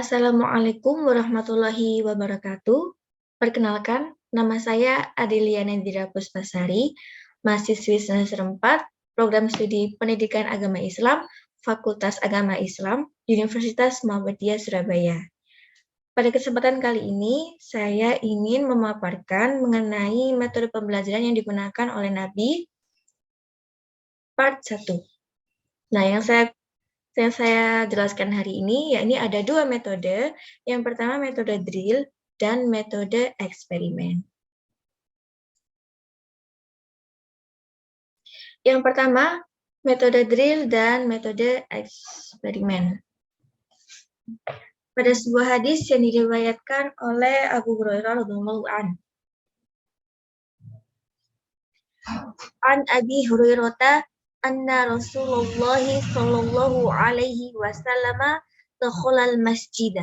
Assalamualaikum warahmatullahi wabarakatuh. Perkenalkan, nama saya Adelia Nendira Puspasari, mahasiswi semester 4, Program Studi Pendidikan Agama Islam, Fakultas Agama Islam, Universitas Muhammadiyah Surabaya. Pada kesempatan kali ini, saya ingin memaparkan mengenai metode pembelajaran yang digunakan oleh Nabi, part 1. Nah, yang saya jelaskan hari ini, yakni ada dua metode. Yang pertama metode drill dan metode eksperimen. Yang pertama, metode drill dan metode eksperimen. Pada sebuah hadis yang diriwayatkan oleh Abu Hurairah radhiyallahu anhu. An Abi Hurairah anna Rasulullah sallallahu alaihi wasallam dakhalal masjid.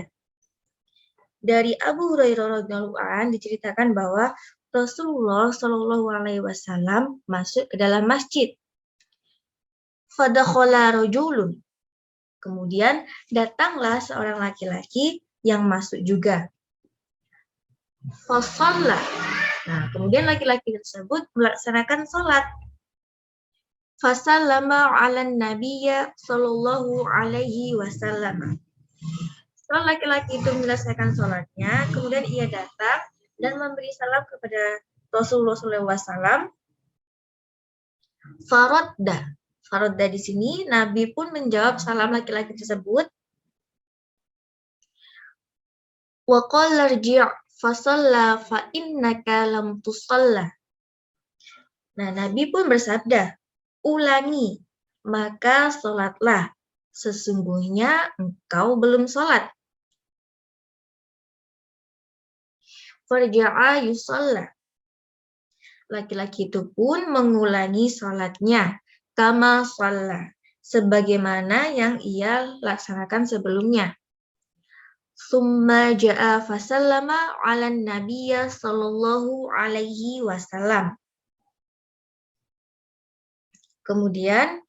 Dari Abu Hurairah radhiyallahu anhu diceritakan bahwa Rasulullah Shallallahu alaihi wasallam masuk ke dalam masjid. Fadakhala rajulun. Kemudian datanglah seorang laki-laki yang masuk juga. Fasalla. Nah, kemudian laki-laki tersebut melaksanakan salat. Fasallama 'alan nabiyya sallallahu alaihi wasallam. Setelah laki-laki itu menyelesaikan sholatnya, kemudian ia datang dan memberi salam kepada Rasulullah SAW. Farodda di sini, Nabi pun menjawab salam laki-laki tersebut. Wa qala irji' fa shalla fa innaka lam tusalla. Nah, Nabi pun bersabda, ulangi, maka sholatlah. Sesungguhnya engkau belum sholat. Farja'a yusalla. Laki-laki itu pun mengulangi sholatnya. Kama shalla. Sebagaimana yang ia laksanakan sebelumnya. Summa ja'a fasallama 'alan nabiyya sallallahu alaihi wasallam. Kemudian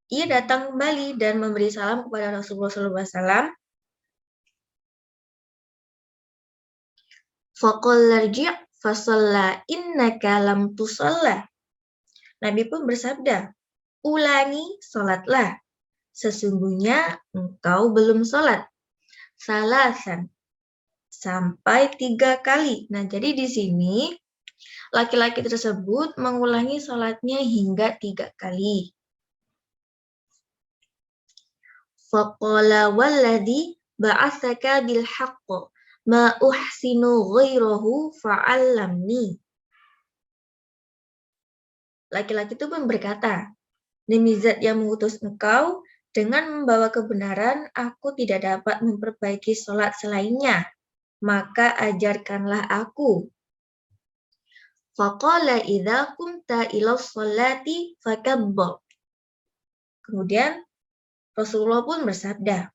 ia datang kembali dan memberi salam kepada Rasulullah sallallahu alaihi wasallam. Faqala irji' fa shalla innaka lam tusalla. Nabi pun bersabda, ulangi sholatlah. Sesungguhnya engkau belum sholat. Salasan. Sampai 3 kali. Nah, jadi di sini laki-laki tersebut mengulangi sholatnya hingga 3 kali. Faqala walladhi ba'atsaka bil haqq ma uhsinu ghairahu fa'allamni. Laki-laki itu pun berkata, demi zat yang mengutus engkau, dengan membawa kebenaran, aku tidak dapat memperbaiki sholat selainnya. Maka ajarkanlah aku. Faqala idza qumta ila sholati fakabbir. Kemudian Rasulullah pun bersabda,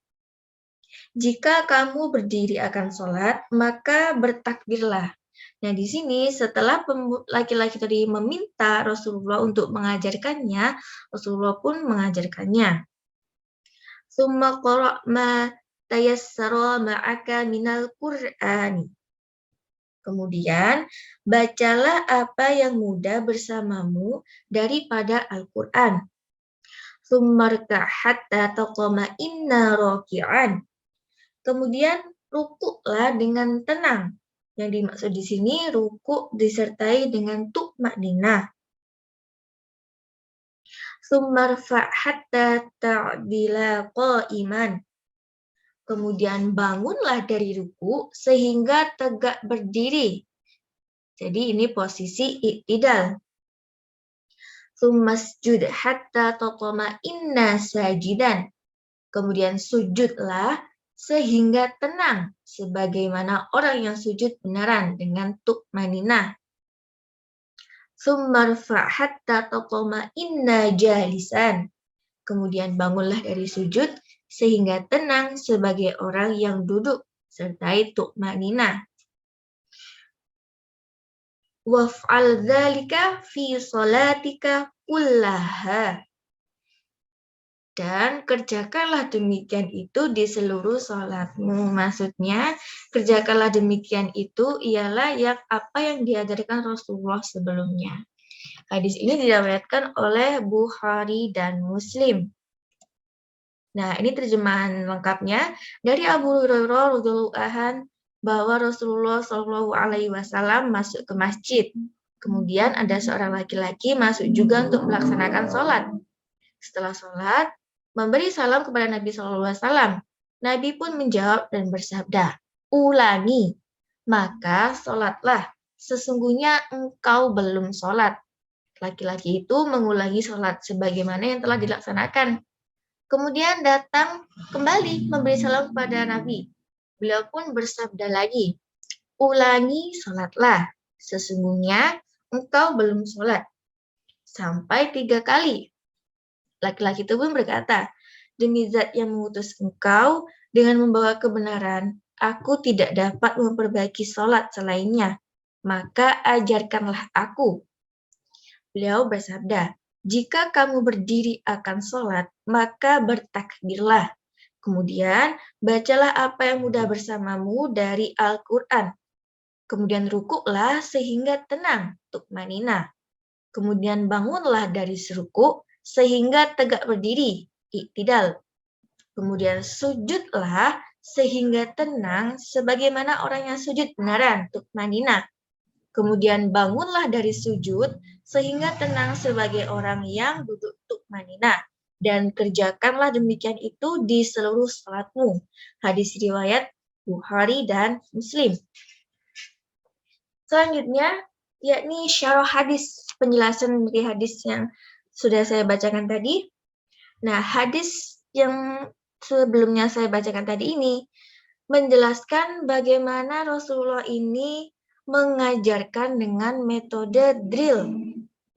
jika kamu berdiri akan sholat, maka bertakbirlah. Nah, di sini setelah laki-laki tadi meminta Rasulullah untuk mengajarkannya, Rasulullah pun mengajarkannya. Summa qara' ma tayassara ma'aka minal Qur'ani. Kemudian, bacalah apa yang mudah bersamamu daripada Al-Qur'an. Summarka' hatta taqma'inna raki'an. Kemudian, rukuklah dengan tenang. Yang dimaksud di sini rukuk disertai dengan tu'ma'ninah. Summarfa' hatta ta'dila qa'iman. Kemudian bangunlah dari ruku sehingga tegak berdiri. Jadi ini posisi i'tidal. Summasjud hatta tatma'inna sajidan. Kemudian sujudlah sehingga tenang sebagaimana orang yang sujud benaran dengan tu'maninah. Summarfa' hatta tatma'inna jalisan. Kemudian bangunlah dari sujud sehingga tenang sebagai orang yang duduk sertai tu'maninah. Waf'al dzalika fi sholatika kullaha. Dan kerjakanlah demikian itu di seluruh sholatmu. Maksudnya, kerjakanlah demikian itu ialah apa yang diajarkan Rasulullah sebelumnya. Hadis ini diriwayatkan oleh Bukhari dan Muslim. Nah, ini terjemahan lengkapnya dari Abu Hurairah radhiyallahu anhu bahwa Rasulullah Shallallahu alaihi wasallam masuk ke masjid. Kemudian ada seorang laki-laki masuk juga untuk melaksanakan sholat. Setelah sholat, memberi salam kepada Nabi Shallallahu alaihi wasallam. Nabi pun menjawab dan bersabda, "Ulangi, maka sholatlah. Sesungguhnya engkau belum sholat." Laki-laki itu mengulangi sholat sebagaimana yang telah dilaksanakan. Kemudian datang kembali memberi salam kepada Nabi. Beliau pun bersabda lagi, "Ulangi sholatlah. Sesungguhnya engkau belum sholat." Sampai 3 kali. Laki-laki itu pun berkata, "Demi zat yang mengutus engkau dengan membawa kebenaran, aku tidak dapat memperbaiki sholat selainnya. Maka ajarkanlah aku." Beliau bersabda, "Jika kamu berdiri akan sholat, maka bertakbirlah. Kemudian bacalah apa yang mudah bersamamu dari Al-Quran. Kemudian rukuklah sehingga tenang, tukmanina. Kemudian bangunlah dari serukuk sehingga tegak berdiri, iktidal. Kemudian sujudlah sehingga tenang sebagaimana orang yang sujud benaran, tukmanina. Kemudian bangunlah dari sujud sehingga tenang sebagai orang yang duduk tukmanina. Dan kerjakanlah demikian itu di seluruh salatmu." Hadis riwayat Bukhari dan Muslim. Selanjutnya, yakni syarah hadis, penjelasan dari hadis yang sudah saya bacakan tadi. Nah, hadis yang sebelumnya saya bacakan tadi ini menjelaskan bagaimana Rasulullah ini mengajarkan dengan metode drill.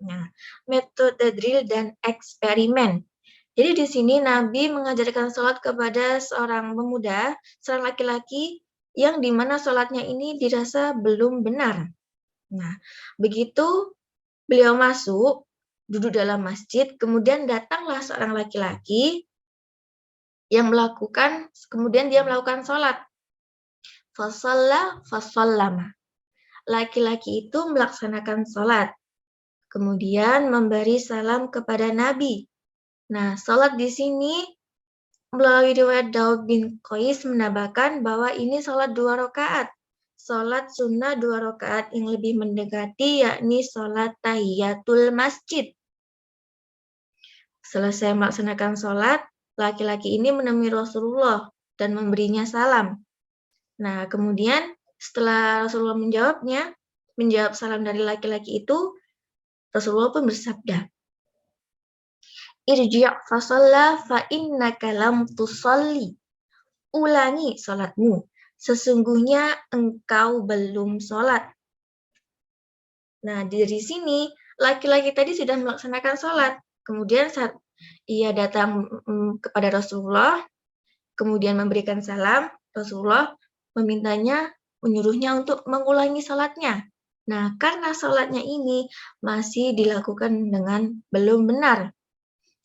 Nah, metode drill dan eksperimen. Jadi di sini Nabi mengajarkan sholat kepada seorang pemuda, seorang laki-laki yang dimana sholatnya ini dirasa belum benar. Nah, begitu beliau masuk, duduk dalam masjid, kemudian datanglah seorang laki-laki yang kemudian dia melakukan sholat. Fasalla fasallama. Laki-laki itu melaksanakan sholat, kemudian memberi salam kepada Nabi. Nah, sholat di sini melalui riwayat Daud bin Qais menambahkan bahwa ini sholat 2 rakaat. Sholat sunnah 2 rakaat yang lebih mendekati yakni sholat tahiyatul masjid. Selesai melaksanakan sholat, laki-laki ini menemui Rasulullah dan memberinya salam. Nah, kemudian setelah Rasulullah menjawab salam dari laki-laki itu, Rasulullah pun bersabda, "Irji' fa shalla fa innaka lam tusalli." Ulangi sholatmu, sesungguhnya engkau belum sholat. Nah, dari sini laki-laki tadi sudah melaksanakan sholat. Kemudian saat ia datang kepada Rasulullah, kemudian memberikan salam, Rasulullah menyuruhnya untuk mengulangi sholatnya. Nah, karena sholatnya ini masih dilakukan dengan belum benar.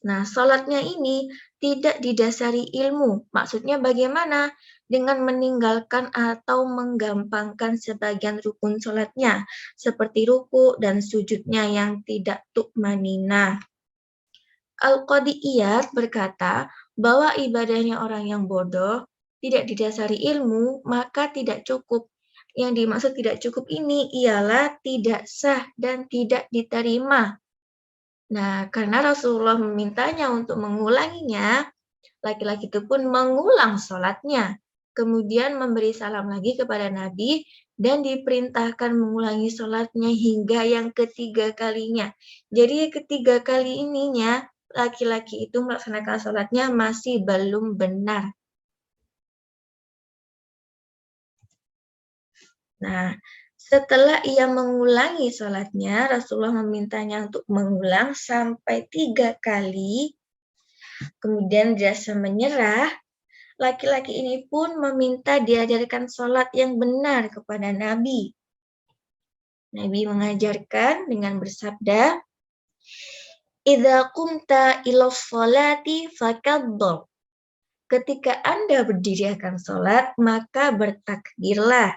Nah, sholatnya ini tidak didasari ilmu. Maksudnya bagaimana? Dengan meninggalkan atau menggampangkan sebagian rukun sholatnya, seperti ruku dan sujudnya yang tidak tukmanina. Al-Qadi Iyad berkata bahwa ibadahnya orang yang bodoh tidak didasari ilmu, maka tidak cukup. Yang dimaksud tidak cukup ini ialah tidak sah dan tidak diterima. Nah, karena Rasulullah memintanya untuk mengulanginya, laki-laki itu pun mengulang sholatnya. Kemudian memberi salam lagi kepada Nabi dan diperintahkan mengulangi sholatnya hingga yang ketiga kalinya. Jadi ketiga kali ininya, laki-laki itu melaksanakan sholatnya masih belum benar. Nah, setelah ia mengulangi sholatnya, Rasulullah memintanya untuk mengulang sampai 3 kali. Kemudian dirasa menyerah, laki-laki ini pun meminta diajarkan sholat yang benar kepada Nabi. Nabi mengajarkan dengan bersabda, Idza qumta ila sholati fakabbir. Ketika Anda berdiri akan sholat, maka bertakbirlah.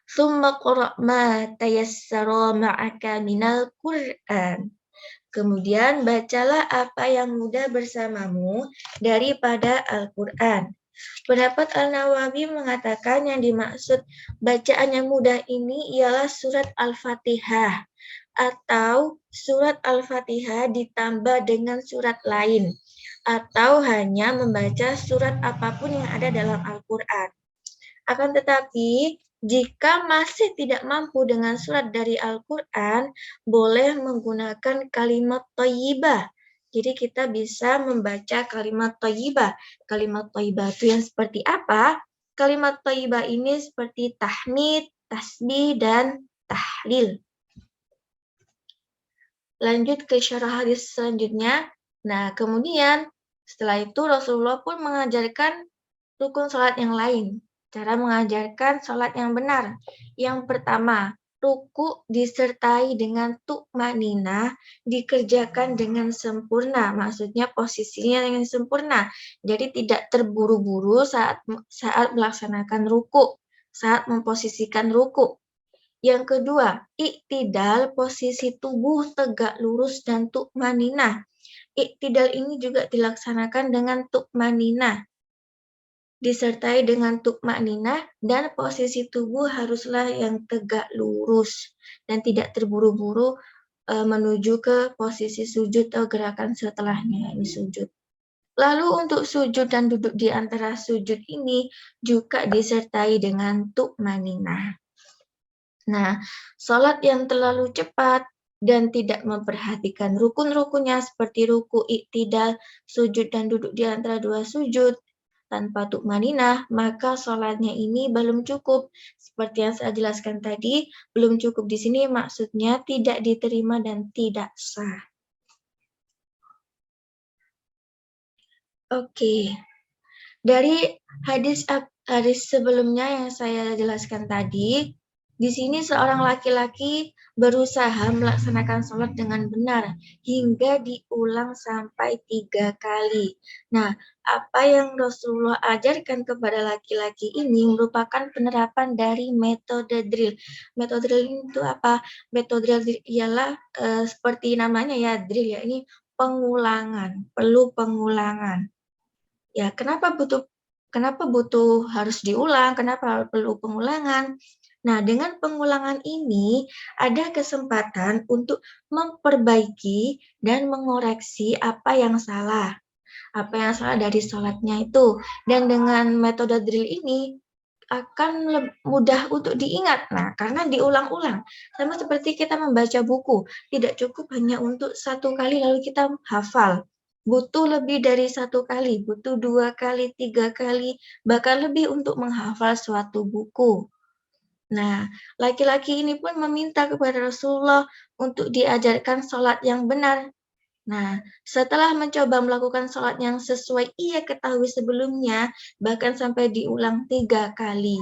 Tsumma qra' ma tayassara ma'aka minal Qur'an. Kemudian bacalah apa yang mudah bersamamu daripada Al-Qur'an. Pendapat Al-Nawawi mengatakan yang dimaksud bacaan yang mudah ini ialah surat Al-Fatihah atau surat Al-Fatihah ditambah dengan surat lain atau hanya membaca surat apapun yang ada dalam Al-Qur'an. Akan tetapi, jika masih tidak mampu dengan surat dari Al-Qur'an, boleh menggunakan kalimat thayyibah. Jadi kita bisa membaca kalimat thayyibah. Kalimat thayyibah itu yang seperti apa? Kalimat thayyibah ini seperti tahmid, tasbih, dan tahlil. Lanjut ke syarah hadis selanjutnya. Nah, kemudian setelah itu Rasulullah pun mengajarkan rukun sholat yang lain. Cara mengajarkan sholat yang benar. Yang pertama, ruku disertai dengan tu'maninah dikerjakan dengan sempurna. Maksudnya posisinya dengan sempurna. Jadi tidak terburu-buru saat melaksanakan ruku, saat memposisikan ruku. Yang kedua, iktidal, posisi tubuh tegak lurus dan tu'maninah. Iktidal ini juga dilaksanakan dengan tu'maninah, disertai dengan tu'maninah, dan posisi tubuh haruslah yang tegak lurus dan tidak terburu-buru menuju ke posisi sujud atau gerakan setelahnya, ini sujud. Lalu untuk sujud dan duduk di antara sujud ini juga disertai dengan tu'maninah. Nah, sholat yang terlalu cepat dan tidak memperhatikan rukun-rukunnya seperti ruku, iktidal, sujud dan duduk di antara dua sujud tanpa tu'maninah, maka sholatnya ini belum cukup. Seperti yang saya jelaskan tadi, belum cukup di sini maksudnya tidak diterima dan tidak sah. Oke. Dari hadis sebelumnya yang saya jelaskan tadi, di sini seorang laki-laki berusaha melaksanakan sholat dengan benar hingga diulang sampai 3 kali. Nah, apa yang Rasulullah ajarkan kepada laki-laki ini merupakan penerapan dari metode drill. Metode drill itu apa? Metode drill ialah seperti namanya ya, drill ya, ini pengulangan, perlu pengulangan. Ya, kenapa butuh harus diulang, kenapa perlu pengulangan? Nah, dengan pengulangan ini ada kesempatan untuk memperbaiki dan mengoreksi apa yang salah dari sholatnya itu. Dan dengan metode drill ini akan mudah untuk diingat. Nah, karena diulang-ulang. Sama seperti kita membaca buku, tidak cukup hanya untuk 1 kali lalu kita hafal. Butuh lebih dari 1 kali, butuh 2 kali, 3 kali, bahkan lebih untuk menghafal suatu buku. Nah, laki-laki ini pun meminta kepada Rasulullah untuk diajarkan sholat yang benar. Nah, setelah mencoba melakukan sholat yang sesuai ia ketahui sebelumnya, bahkan sampai diulang 3 kali,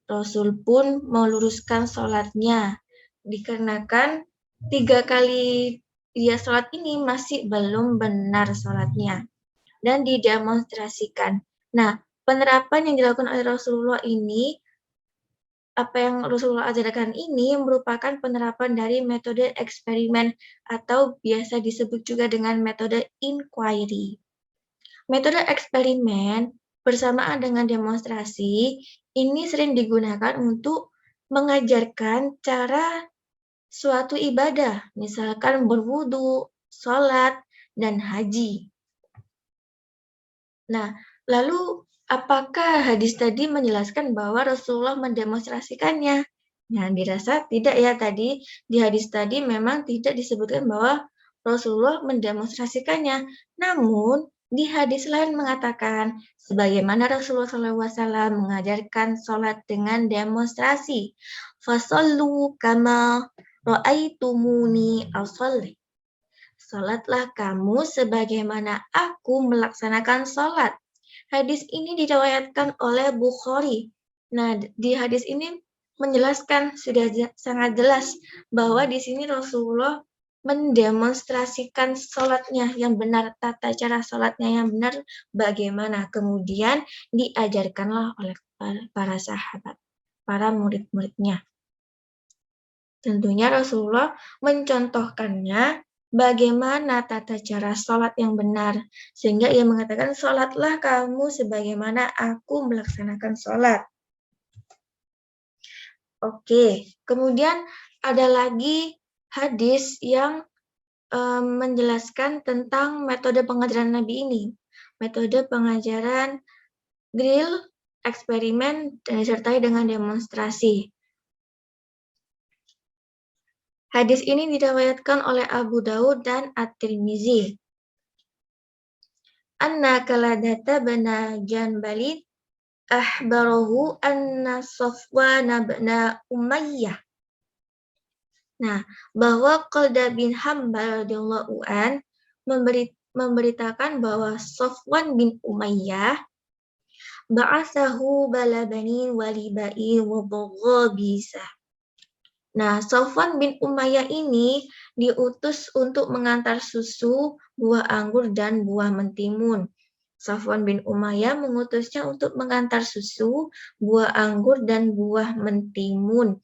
Rasul pun meluruskan sholatnya, dikarenakan 3 kali dia sholat ini masih belum benar sholatnya, dan didemonstrasikan. Nah, penerapan yang dilakukan oleh Rasulullah ini, apa yang Rasulullah ajarkan ini merupakan penerapan dari metode eksperimen atau biasa disebut juga dengan metode inquiry. Metode eksperimen bersamaan dengan demonstrasi ini sering digunakan untuk mengajarkan cara suatu ibadah, misalkan berwudu, sholat, dan haji. Nah, lalu apakah hadis tadi menjelaskan bahwa Rasulullah mendemonstrasikannya? Nah, dirasa tidak ya tadi, di hadis tadi memang tidak disebutkan bahwa Rasulullah mendemonstrasikannya. Namun, di hadis lain mengatakan, sebagaimana Rasulullah SAW mengajarkan sholat dengan demonstrasi. Fasallu kama ra'aitumuni asalli. Sholatlah kamu sebagaimana aku melaksanakan sholat. Hadis ini diriwayatkan oleh Bukhari. Nah, di hadis ini menjelaskan sudah sangat jelas bahwa di sini Rasulullah mendemonstrasikan sholatnya yang benar, tata cara sholatnya yang benar bagaimana. Kemudian diajarkanlah oleh para sahabat, para murid-muridnya. Tentunya Rasulullah mencontohkannya bagaimana tata cara sholat yang benar. Sehingga ia mengatakan, sholatlah kamu sebagaimana aku melaksanakan sholat. Oke, kemudian ada lagi hadis yang menjelaskan tentang metode pengajaran Nabi ini. Metode pengajaran drill, eksperimen, dan disertai dengan demonstrasi. Hadis ini diriwayatkan oleh Abu Daud dan At-Tirmizi. Anna Kaladata bana Janbalid ahbarahu anna Safwan bin Umayyah. Nah, bahwa Qalda bin Hambal radhiyallahu an memberitakan bahwa Safwan bin Umayyah ba'athahu balabani walibai wa baghabisa. Nah, Safwan bin Umayyah ini diutus untuk mengantar susu, buah anggur, dan buah mentimun. Safwan bin Umayyah mengutusnya untuk mengantar susu, buah anggur, dan buah mentimun.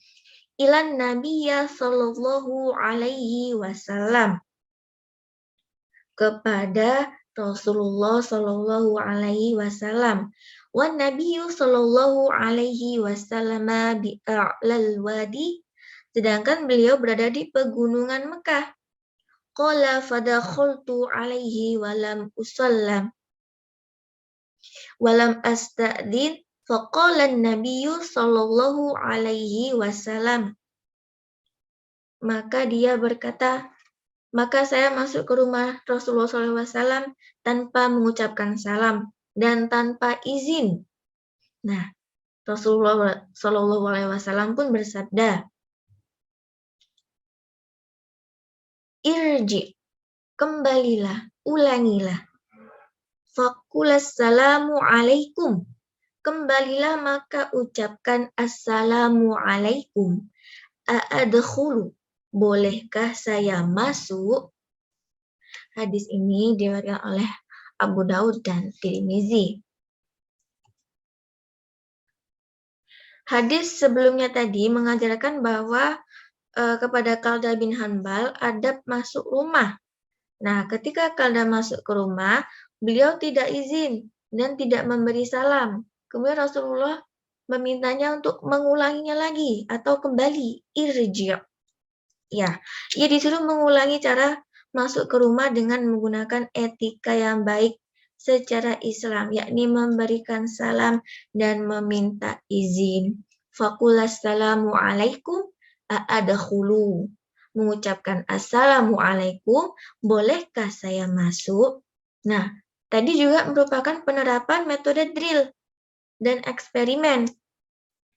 Ilan Nabiyya sallallahu alaihi wasallam. Kepada Rasulullah sallallahu alaihi wasallam. Wan Nabiyyu sallallahu alaihi wasallam bi'a'lal wadi. Sedangkan beliau berada di pegunungan Mekah. Qala fadakhaltu alaihi walam usallam. Walam asta'din faqala an-nabiyyu sallallahu alaihi wasallam. Maka dia berkata, maka saya masuk ke rumah Rasulullah SAW tanpa mengucapkan salam dan tanpa izin. Nah, Rasulullah SAW pun bersabda, Irji, kembalilah, ulangilah. Faqulassalamu alaikum. Kembalilah maka ucapkan assalamu alaikum. A'adkhulu. Bolehkah saya masuk? Hadis ini diriwayatkan oleh Abu Daud dan Tirmizi. Hadis sebelumnya tadi mengajarkan bahwa kepada Qalda bin Hanbal adab masuk rumah. Nah, ketika Qalda masuk ke rumah, beliau tidak izin dan tidak memberi salam. Kemudian Rasulullah memintanya untuk mengulanginya lagi atau kembali, irji'. Ya, ia disuruh mengulangi cara masuk ke rumah dengan menggunakan etika yang baik secara Islam, yakni memberikan salam dan meminta izin. Faqulassalamu alaikum a'adkhulu. Mengucapkan assalamualaikum, bolehkah saya masuk? Nah, tadi juga merupakan penerapan metode drill dan eksperimen.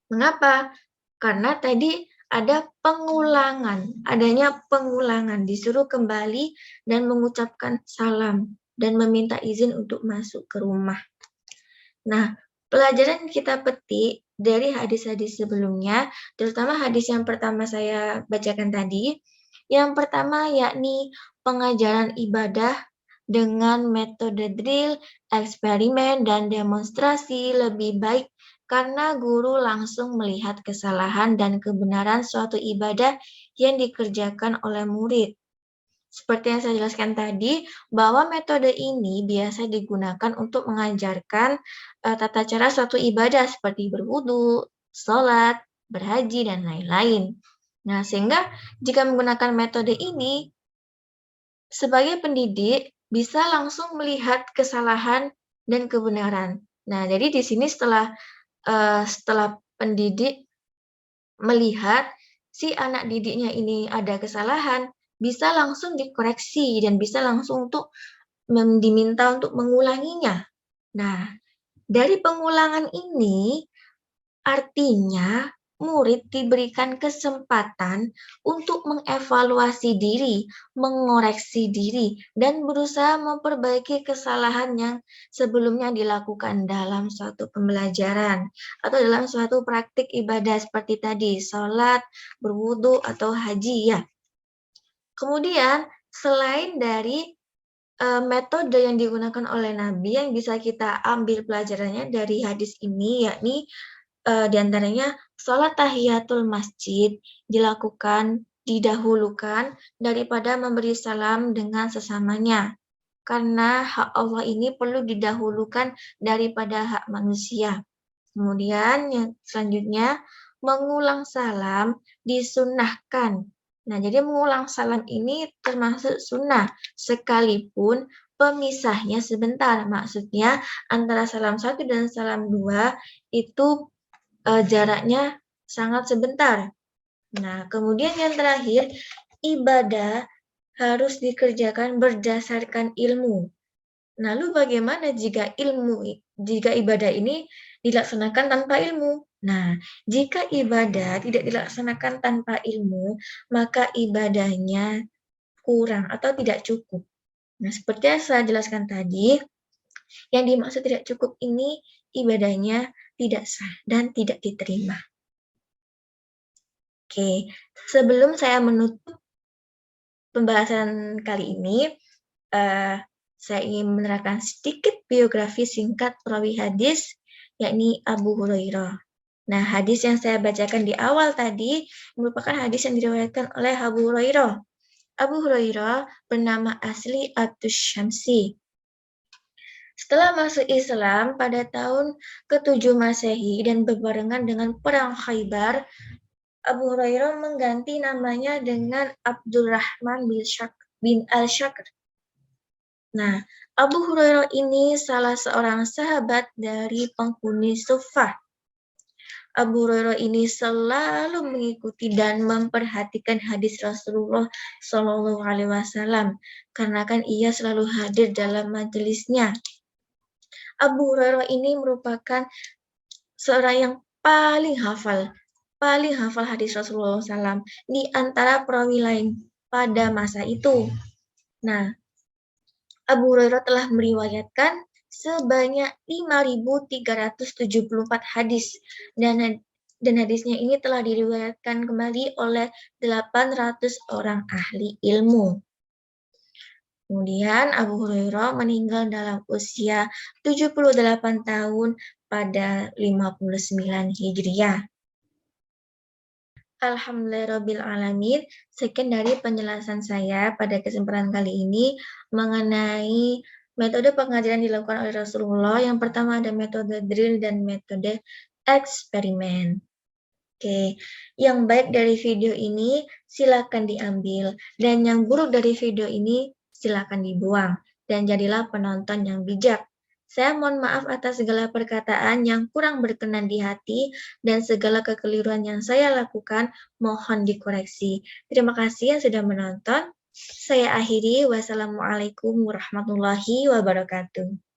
Mengapa? Karena tadi ada pengulangan, adanya pengulangan, disuruh kembali dan mengucapkan salam dan meminta izin untuk masuk ke rumah. Nah, pelajaran kita petik dari hadis-hadis sebelumnya, terutama hadis yang pertama saya bacakan tadi. Yang pertama yakni pengajaran ibadah dengan metode drill, eksperimen, dan demonstrasi lebih baik karena guru langsung melihat kesalahan dan kebenaran suatu ibadah yang dikerjakan oleh murid. Seperti yang saya jelaskan tadi, bahwa metode ini biasa digunakan untuk mengajarkan tata cara suatu ibadah seperti berwudu, sholat, berhaji, dan lain-lain. Nah, sehingga jika menggunakan metode ini, sebagai pendidik bisa langsung melihat kesalahan dan kebenaran. Nah, jadi di sini setelah pendidik melihat si anak didiknya ini ada kesalahan, bisa langsung dikoreksi dan bisa langsung untuk diminta untuk mengulanginya. Nah, dari pengulangan ini artinya murid diberikan kesempatan untuk mengevaluasi diri, mengoreksi diri, dan berusaha memperbaiki kesalahan yang sebelumnya dilakukan dalam suatu pembelajaran atau dalam suatu praktik ibadah seperti tadi, sholat, berwudu, atau haji ya. Kemudian, selain dari metode yang digunakan oleh Nabi yang bisa kita ambil pelajarannya dari hadis ini, yakni di antaranya sholat tahiyatul masjid didahulukan daripada memberi salam dengan sesamanya. Karena hak Allah ini perlu didahulukan daripada hak manusia. Kemudian yang selanjutnya, mengulang salam disunnahkan. Nah, jadi mengulang salam ini termasuk sunnah, sekalipun pemisahnya sebentar. Maksudnya antara salam 1 dan salam 2 itu jaraknya sangat sebentar. Nah, kemudian yang terakhir, ibadah harus dikerjakan berdasarkan ilmu. Lalu bagaimana jika ibadah ini dilaksanakan tanpa ilmu? Nah, jika ibadah tidak dilaksanakan tanpa ilmu, maka ibadahnya kurang atau tidak cukup. Nah, seperti yang saya jelaskan tadi, yang dimaksud tidak cukup ini ibadahnya tidak sah dan tidak diterima. Oke, sebelum saya menutup pembahasan kali ini, saya ingin menerangkan sedikit biografi singkat perawi hadis, yakni Abu Hurairah. Nah, hadis yang saya bacakan di awal tadi merupakan hadis yang diriwayatkan oleh Abu Hurairah. Abu Hurairah bernama asli Abdus Syamsi. Setelah masuk Islam pada tahun ke-7 Masehi dan berbarengan dengan Perang Khaybar, Abu Hurairah mengganti namanya dengan Abdurrahman bin Al-Shakr. Nah, Abu Hurairah ini salah seorang sahabat dari penghuni Suffah. Abu Hurairah ini selalu mengikuti dan memperhatikan hadis Rasulullah Shallallahu Alaihi Wasallam karena kan ia selalu hadir dalam majelisnya. Abu Hurairah ini merupakan seorang yang paling hafal hadis Rasulullah SAW di antara perawi lain pada masa itu. Nah, Abu Hurairah telah meriwayatkan sebanyak 5.374 hadis dan hadisnya ini telah diriwayatkan kembali oleh 800 orang ahli ilmu. Kemudian Abu Hurairah meninggal dalam usia 78 tahun pada 59 Hijriah. Alhamdulillahirrabbilalamin, sekian dari penjelasan saya pada kesempatan kali ini mengenai metode pengajaran dilakukan oleh Rasulullah. Yang pertama ada metode drill dan metode eksperimen. Oke, yang baik dari video ini silakan diambil dan yang buruk dari video ini silakan dibuang dan jadilah penonton yang bijak. Saya mohon maaf atas segala perkataan yang kurang berkenan di hati dan segala kekeliruan yang saya lakukan mohon dikoreksi. Terima kasih yang sudah menonton. Saya akhiri. Wassalamualaikum warahmatullahi wabarakatuh.